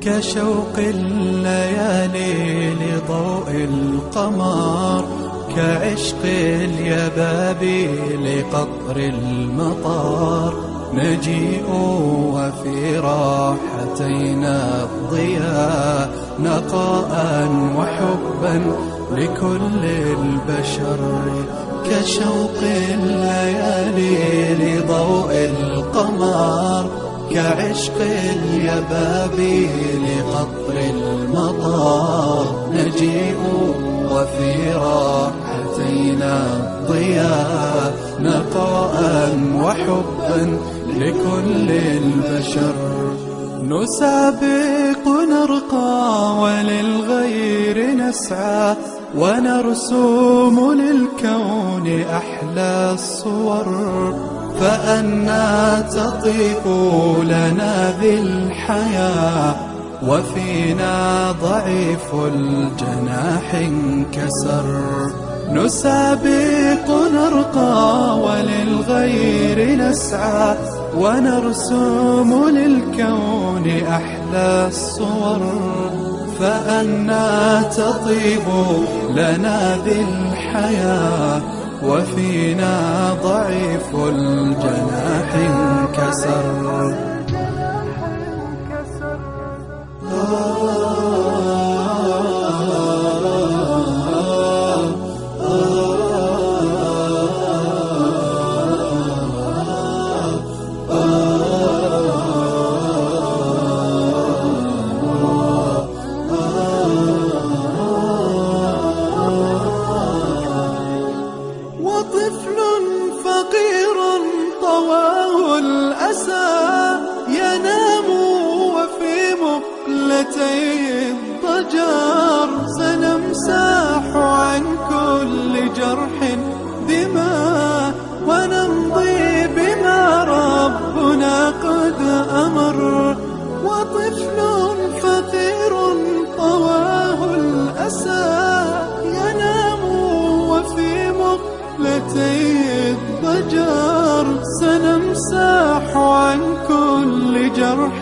كشوق الليالي لضوء القمر، كعشق اليبابي لقطر المطر. نجيء وفي راحتينا الضياء، نقاء وحبا لكل البشر. كشوق الليالي لضوء القمر، كعشق اليبابي لقطر المطر. نجيء وفي راحتينا الضياء، نقاء وحبا لكل البشر. نسابق نرقى وللغير نسعى، ونرسم للكون أحلى الصور. فأنا تطيب لنا ذي الحياة، وفينا ضعيف الجناح انكسر. نسابق نرقى وللغير نسعى، ونرسم للكون أحلى الصور. فأنا تطيب لنا ذي الحياة، وفينا ضعيف الجناح انكسر. وطفل فقير طواه الأسى، ينام وفي مقلتيه الضجر. سنمسح عن كل جرح دماء، ونمضي بما ربنا قد أمر. وطفل فقير طواه الأسى، ينام وفي مقلتيه الضجر. سنمسح عن كل جرح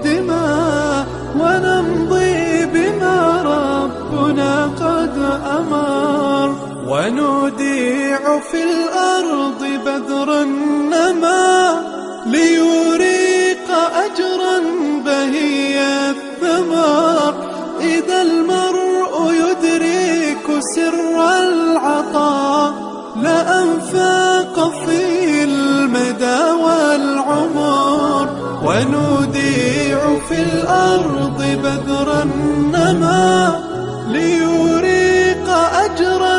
دماء، ونمضي بما ربنا قد أمر. ونوديع في الأرض بدر النما، ليريق أجرا بهي الثمر. إذا المرء يدرك سر العطاء، لأنفاق في المدى والعمر. ونوديع في الأرض بدر النما، ليريق أجرا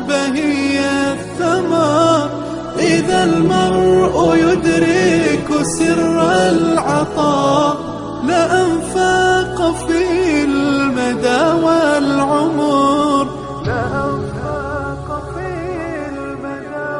بهي الثمر. إذا المرء يدرك سر العطاء، لأنفاق في المدى والعمر. لأنفاق في المدى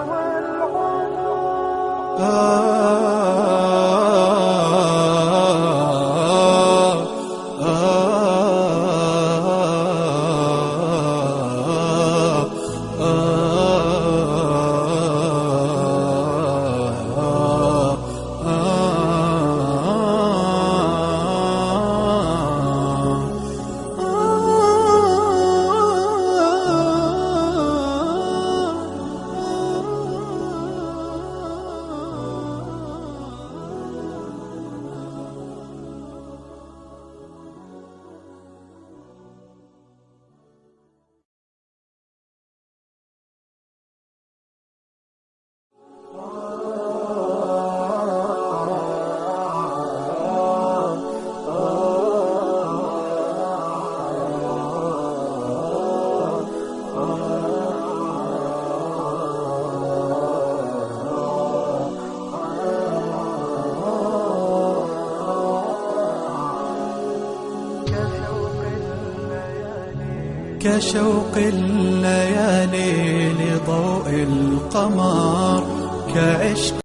كشوق الليالي لضوء القمر، كعشق